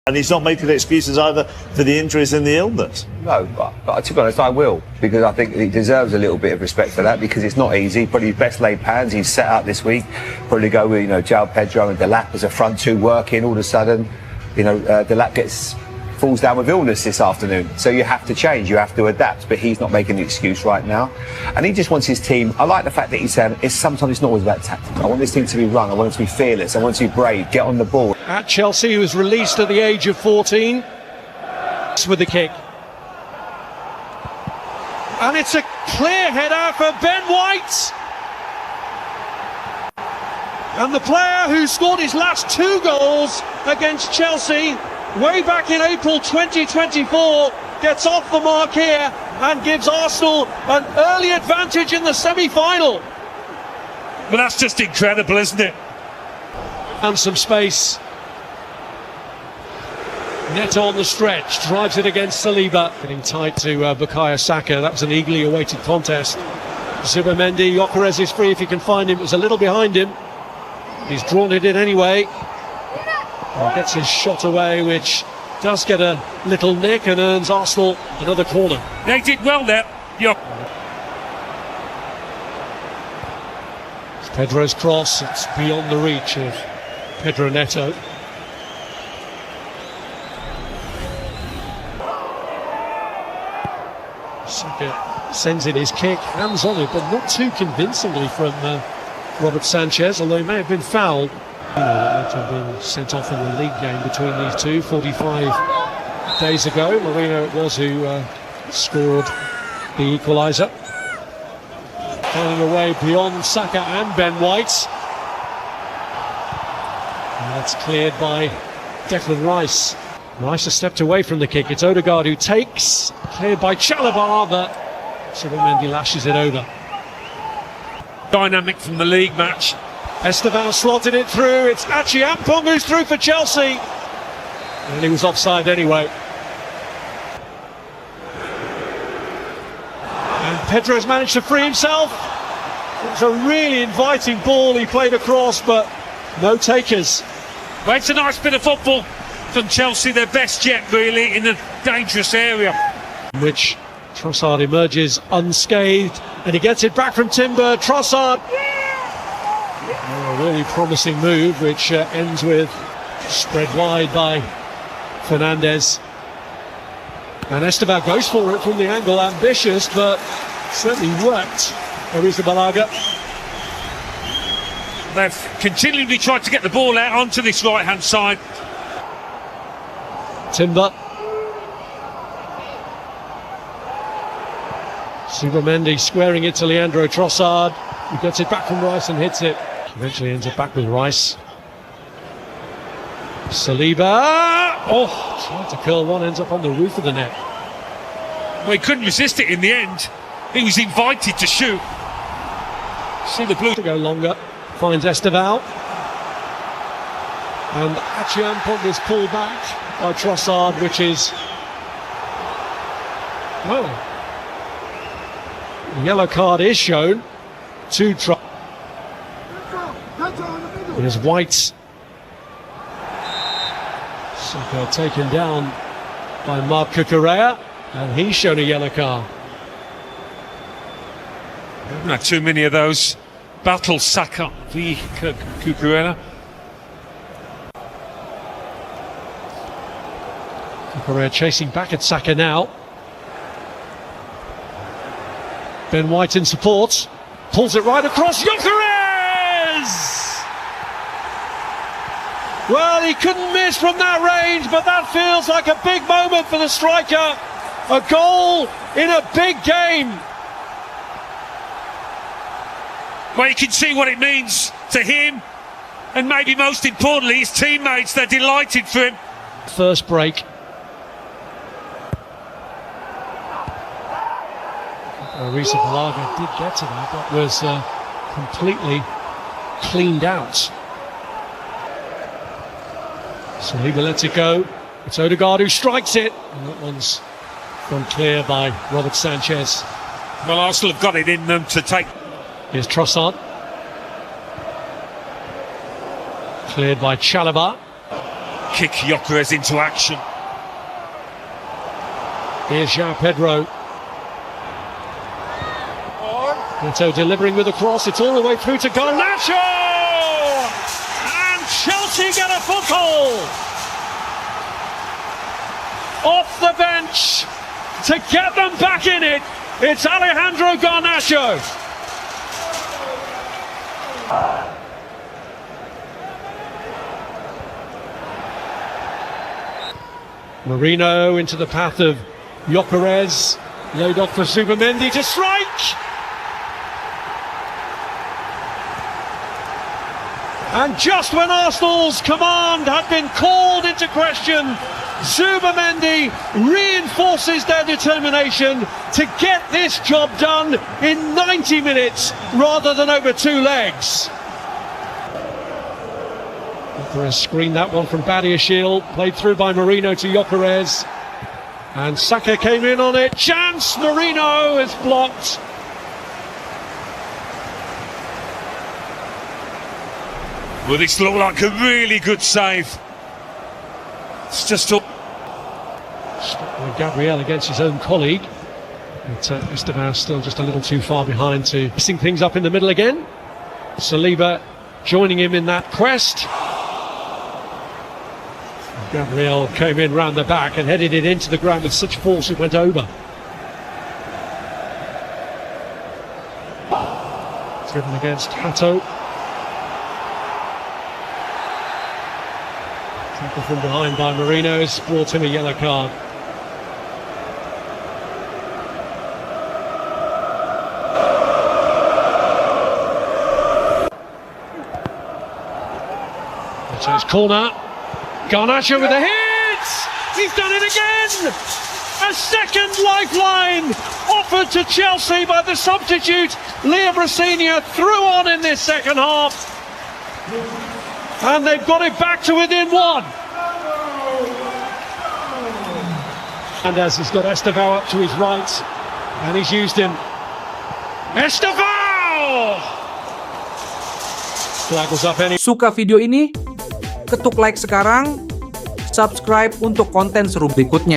And he's not making excuses either for the injuries and the illness. No, but to be honest, I will, because I think he deserves a little bit of respect for that, because it's not easy. Probably his best laid plans. He's set out this week, probably go with, João Pedro and Delap as a front two working. All of a sudden, Delap falls down with illness this afternoon. So you have to change, you have to adapt, but he's not making the excuse right now. And he just wants his team. I like the fact that he's saying sometimes it's not always about tactics. I want this team to be run, I want it to be fearless, I want it to be brave, get on the ball. At Chelsea, he was released at the age of 14 with the kick. And it's a clear header for Ben White. And the player who scored his last 2 goals against Chelsea way back in April 2024 gets off the mark here and gives Arsenal an early advantage in the semi-final. Well, that's just incredible, isn't it? And some space. Neto on the stretch, drives it against Saliba. Getting tight to Bukayo Saka. That was an eagerly awaited contest. Zubimendi, Gyökeres is free if he can find him. It was a little behind him. He's drawn it in anyway. Gets his shot away, which does get a little nick and earns Arsenal another corner. They did well there. It's Pedro's cross, it's beyond the reach of Pedro Neto. Saka sends in his kick, hands on it, but not too convincingly from Robert Sanchez, although he may have been fouled. That had been sent off in the league game between these two 45 days ago. Mourinho it was who scored the equaliser. Finding a way beyond Saka and Ben White. And that's cleared by Declan Rice. Rice has stepped away from the kick. It's Odegaard who takes. Cleared by Chalobah, but Zubimendi lashes it over. Dynamic from the league match. Esteban slotted it through. It's Achi Ampong who's through for Chelsea. And he was offside anyway. And Pedro's managed to free himself. It was a really inviting ball he played across, but no takers. Well, it's a nice bit of football from Chelsea, their best yet really, in a dangerous area. In which Trossard emerges unscathed, and he gets it back from Timber. Trossard. A really promising move, which ends with spread wide by Fernandes. And Esteban goes for it from the angle, ambitious, but certainly worked. Arrizabalaga. They've continually tried to get the ball out onto this right-hand side. Timber. Zubimendi squaring it to Leandro Trossard. He gets it back from Rice and hits it. Eventually ends up back with Rice. Saliba. Oh, tried to curl one, ends up on the roof of the net. Well, he couldn't resist it in the end. He was invited to shoot. See the blue to go longer. Finds Esteval. And Achi Ampong is pulled back by Trossard, which is... well, the yellow card is shown to Trossard. Here's White. Saka taken down by Marc Cucurella, and he's shown a yellow card. We haven't had too many of those. Battle Saka v Cucurella. Cucurella chasing back at Saka now. Ben White in support. Pulls it right across. Gyökeres! Well, he couldn't miss from that range, but that feels like a big moment for the striker. A goal in a big game. Well, you can see what it means to him, and maybe most importantly, his teammates. They're delighted for him. First break. Arrizabalaga did get to that, but was completely cleaned out. Saliba lets it go. It's Odegaard who strikes it, and that one's gone clear by Robert Sanchez. Well, Arsenal have got it in them to take. Here's Trossard. Cleared by Chalobah. kick Gyökeres into action. Here's João Pedro. Neto delivering with a cross. It's all the way through to Garnacho! And Chelsea get a foothold! Off the bench to get them back in it. It's Alejandro Garnacho. Marino into the path of Gyökeres. Laid off for Zubamendi to strike. And just when Arsenal's command had been called into question, Zubamendi reinforces their determination to get this job done in 90 minutes rather than over 2 legs. Gyökeres screened that one from Badiashile, played through by Marino to Gyökeres. And Saka came in on it. Chance, Marino is blocked. Well, this looked like a really good save. It's just all... Stopped by Gabriel against his own colleague. But Esteban still just a little too far behind to messing things up in the middle again. Saliba joining him in that quest. Gabriel came in round the back and headed it into the ground with such force it went over. Driven against Hato. Tackle from behind by Marino has brought him a yellow card. So it's corner. Garnacho with a hit! He's done it again! A second lifeline offered to Chelsea by the substitute. Liam Rosenior threw on in this second half. And they've got it back to within 1. And as he's got Estevao up to his right, and he's used him. Estevao! Flag was up anyway. Suka video ini? Ketuk like sekarang, subscribe untuk konten seru berikutnya.